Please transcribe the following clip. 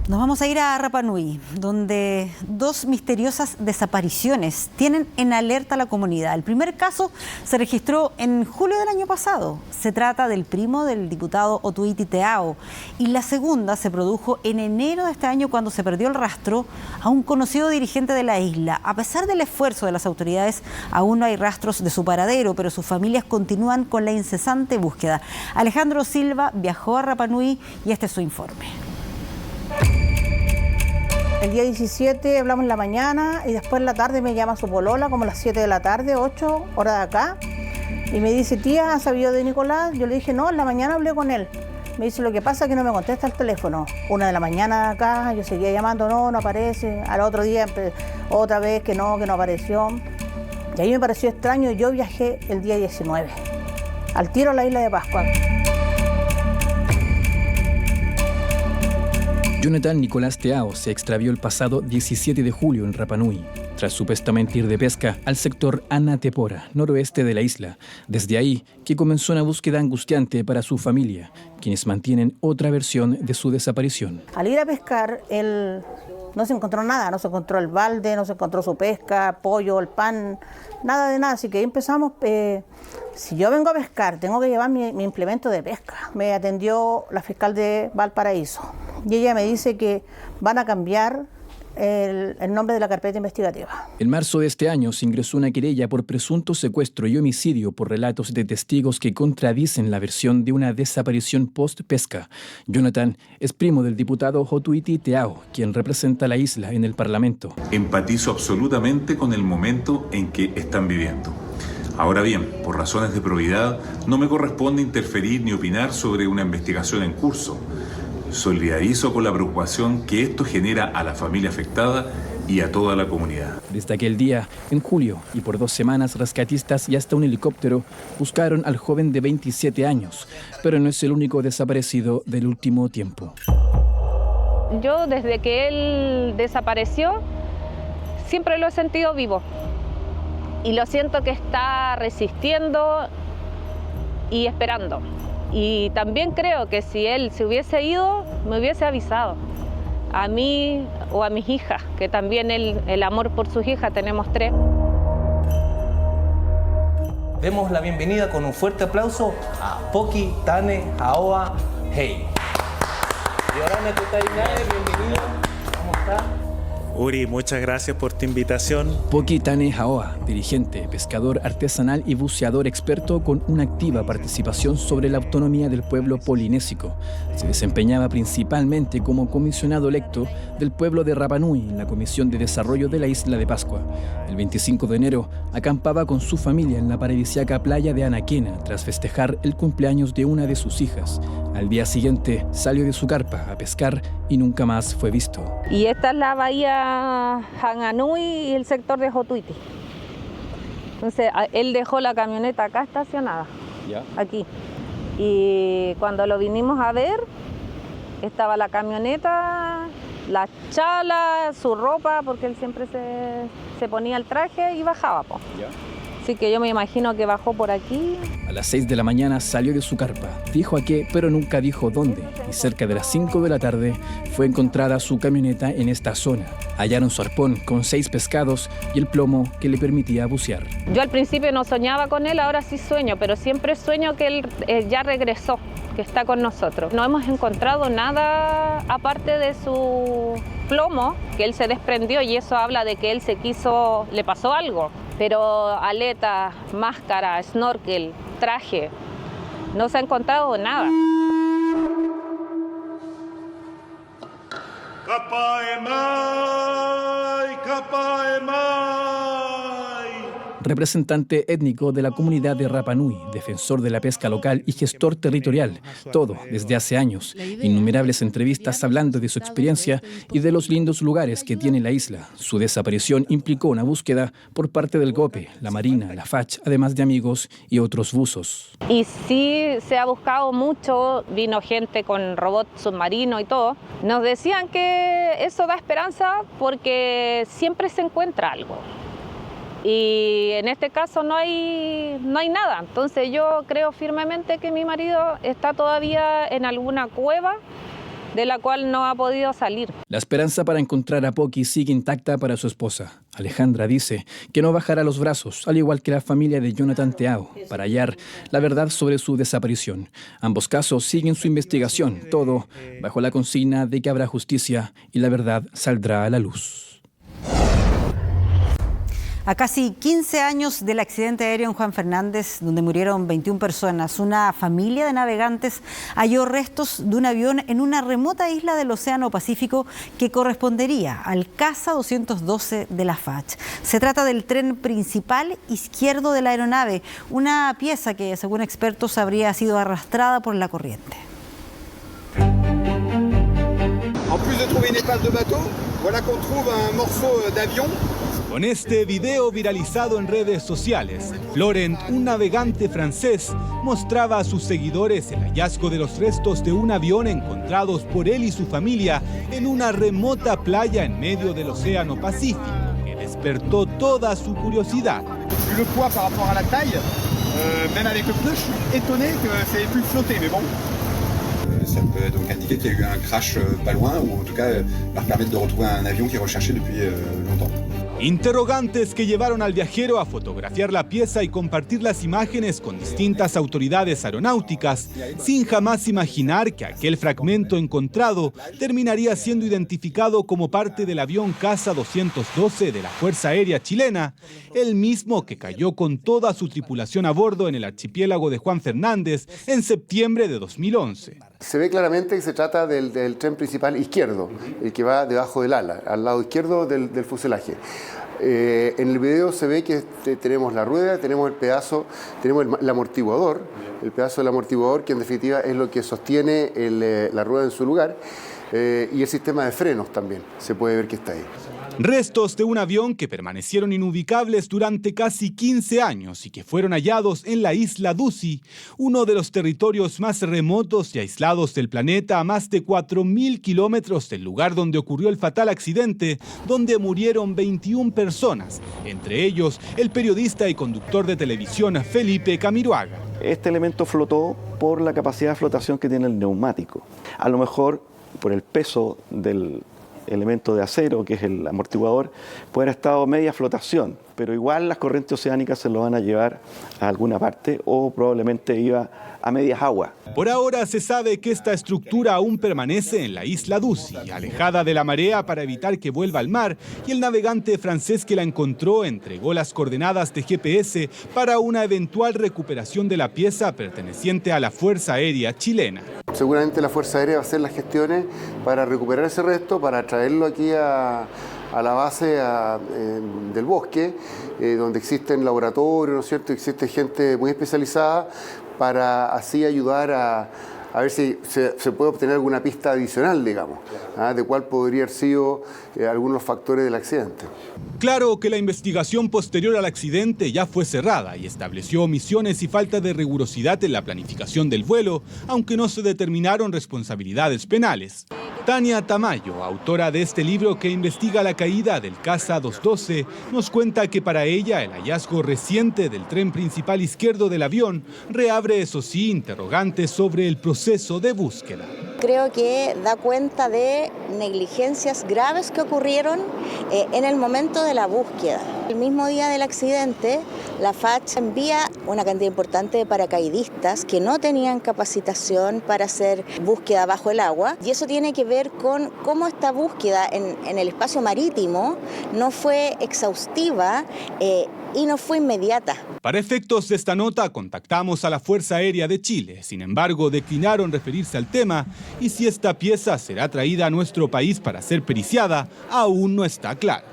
Nos vamos a ir a Rapa Nui, donde dos misteriosas desapariciones tienen en alerta a la comunidad. El primer caso se registró en julio del año pasado. Se trata del primo del diputado Otuiti Teao. Y la segunda se produjo en enero de este año, cuando se perdió el rastro a un conocido dirigente de la isla. A pesar del esfuerzo de las autoridades, aún no hay rastros de su paradero, pero sus familias continúan con la incesante búsqueda. Alejandro Silva viajó a Rapa Nui y este es su informe. El día 17 hablamos en la mañana y después en la tarde me llama su polola, como a las 7 de la tarde, 8 horas de acá, y me dice: tía, ¿has sabido de Nicolás? Yo le dije: no, en la mañana hablé con él. Me dice: lo que pasa es que no me contesta el teléfono. 1 de la mañana acá, yo seguía llamando, no aparece. Al otro día otra vez que no apareció. Y ahí me pareció extraño. Yo viajé el día 19, al tiro a la isla de Pascua. Jonathan Nicolás Teao se extravió el pasado 17 de julio en Rapa Nui, tras supuestamente ir de pesca al sector Anatepora, noroeste de la isla. Desde ahí que comenzó una búsqueda angustiante para su familia, quienes mantienen otra versión de su desaparición. Al ir a pescar, él no se encontró nada, no se encontró el balde, no se encontró su pesca, pollo, el pan, nada de nada. Así que ahí empezamos, si yo vengo a pescar, tengo que llevar mi implemento de pesca. Me atendió la fiscal de Valparaíso y ella me dice que van a cambiar el nombre de la carpeta investigativa. En marzo de este año se ingresó una querella por presunto secuestro y homicidio por relatos de testigos que contradicen la versión de una desaparición post-pesca. Jonathan es primo del diputado Otuiti Teao, quien representa a la isla en el Parlamento. Empatizo absolutamente con el momento en que están viviendo. Ahora bien, por razones de probidad, no me corresponde interferir ni opinar sobre una investigación en curso. Solidarizo con la preocupación que esto genera a la familia afectada y a toda la comunidad. Desde aquel día, en julio, y por 2 semanas, rescatistas y hasta un helicóptero buscaron al joven de 27 años, pero no es el único desaparecido del último tiempo. Yo, desde que él desapareció, siempre lo he sentido vivo. Y lo siento que está resistiendo y esperando. Y también creo que si él se hubiese ido, me hubiese avisado. A mí o a mis hijas, que también el amor por sus hijas, tenemos 3. Demos la bienvenida con un fuerte aplauso a Poki Tane Haoa Hey. Yorana Kutarinae, bienvenido. ¿Cómo está? Uri, muchas gracias por tu invitación. Poki Tane Haoa, dirigente, pescador artesanal y buceador experto con una activa participación sobre la autonomía del pueblo polinésico. Se desempeñaba principalmente como comisionado electo del pueblo de Rapa Nui en la Comisión de Desarrollo de la Isla de Pascua. El 25 de enero acampaba con su familia en la paradisíaca playa de Anaquena tras festejar el cumpleaños de una de sus hijas. Al día siguiente salió de su carpa a pescar y nunca más fue visto. Y esta es la bahía Hanganui y el sector de Otuiti. Entonces, él dejó la camioneta acá estacionada, aquí. Y cuando lo vinimos a ver, estaba la camioneta, la chala, su ropa, porque él siempre se ponía el traje y bajaba. Así que yo me imagino que bajó por aquí. A las 6 de la mañana salió de su carpa, dijo a qué, pero nunca dijo dónde, y cerca de las 5 de la tarde fue encontrada su camioneta en esta zona. Hallaron su arpón con 6 pescados y el plomo que le permitía bucear. Yo al principio no soñaba con él, ahora sí sueño, pero siempre sueño que él ya regresó, que está con nosotros. No hemos encontrado nada aparte de su plomo, que él se desprendió, y eso habla de que él le pasó algo. Pero aleta, máscara, snorkel, traje, no se ha encontrado nada. Representante étnico de la comunidad de Rapa Nui, defensor de la pesca local y gestor territorial, todo desde hace años. Innumerables entrevistas hablando de su experiencia y de los lindos lugares que tiene la isla. Su desaparición implicó una búsqueda por parte del GOPE, la Marina, la FACH, además de amigos y otros buzos. Y sí se ha buscado mucho, vino gente con robot submarino y todo. Nos decían que eso da esperanza porque siempre se encuentra algo. Y en este caso no hay nada. Entonces yo creo firmemente que mi marido está todavía en alguna cueva de la cual no ha podido salir. La esperanza para encontrar a Poki sigue intacta para su esposa. Alejandra dice que no bajará los brazos, al igual que la familia de Jonathan Teao, para hallar la verdad sobre su desaparición. Ambos casos siguen su investigación, todo bajo la consigna de que habrá justicia y la verdad saldrá a la luz. A casi 15 años del accidente aéreo en Juan Fernández, donde murieron 21 personas, una familia de navegantes halló restos de un avión en una remota isla del Océano Pacífico que correspondería al Caza 212 de la FACH. Se trata del tren principal izquierdo de la aeronave, una pieza que, según expertos, habría sido arrastrada por la corriente. En plus de trouver une épave de bateau, voilà qu'on trouve un morceau d'avion. Con este video viralizado en redes sociales, Florent, un navegante francés, mostraba a sus seguidores el hallazgo de los restos de un avión encontrados por él y su familia en una remota playa en medio del Océano Pacífico, que despertó toda su curiosidad. Le poids par rapport à la taille, même avec le pneu, je suis étonné que ça ait pu flotter, mais bon. Ça peut donc indiquer qu'il y a eu un crash pas loin, ou en tout cas leur permettre de retrouver un avion qui est recherché depuis longtemps. Interrogantes que llevaron al viajero a fotografiar la pieza y compartir las imágenes con distintas autoridades aeronáuticas, sin jamás imaginar que aquel fragmento encontrado terminaría siendo identificado como parte del avión Caza 212 de la Fuerza Aérea Chilena, el mismo que cayó con toda su tripulación a bordo en el archipiélago de Juan Fernández en septiembre de 2011. Se ve claramente que se trata del tren principal izquierdo, el que va debajo del ala, al lado izquierdo del fuselaje. En el video se ve que tenemos la rueda, tenemos el pedazo, tenemos el amortiguador, el pedazo del amortiguador que en definitiva es lo que sostiene la rueda en su lugar, y el sistema de frenos también, se puede ver que está ahí. Restos de un avión que permanecieron inubicables durante casi 15 años y que fueron hallados en la isla Ducie, uno de los territorios más remotos y aislados del planeta, a más de 4.000 kilómetros del lugar donde ocurrió el fatal accidente, donde murieron 21 personas, entre ellos el periodista y conductor de televisión Felipe Camiroaga. Este elemento flotó por la capacidad de flotación que tiene el neumático. A lo mejor por el peso del elemento de acero, que es el amortiguador, puede haber estado media flotación, pero igual las corrientes oceánicas se lo van a llevar a alguna parte o probablemente iba a medias aguas. Por ahora se sabe que esta estructura aún permanece en la isla Ducie, alejada de la marea para evitar que vuelva al mar, y el navegante francés que la encontró entregó las coordenadas de GPS para una eventual recuperación de la pieza perteneciente a la Fuerza Aérea Chilena. Seguramente la Fuerza Aérea va a hacer las gestiones para recuperar ese resto, para traerlo aquí a la base del bosque, donde existen laboratorios, ¿no es cierto? Existe gente muy especializada para así ayudar a ver si se puede obtener alguna pista adicional, digamos, de cuál podría haber sido algunos factores del accidente. Claro que la investigación posterior al accidente ya fue cerrada y estableció omisiones y falta de rigurosidad en la planificación del vuelo, aunque no se determinaron responsabilidades penales. Tania Tamayo, autora de este libro que investiga la caída del Caza 212, nos cuenta que para ella el hallazgo reciente del tren principal izquierdo del avión reabre, eso sí, interrogantes sobre el proceso de búsqueda. Creo que da cuenta de negligencias graves que ocurrieron en el momento de la búsqueda. El mismo día del accidente, la FACH envía una cantidad importante de paracaidistas que no tenían capacitación para hacer búsqueda bajo el agua, y eso tiene que ver con cómo esta búsqueda en el espacio marítimo no fue exhaustiva y no fue inmediata. Para efectos de esta nota, contactamos a la Fuerza Aérea de Chile. Sin embargo, declinaron referirse al tema, y si esta pieza será traída a nuestro país para ser periciada, aún no está claro.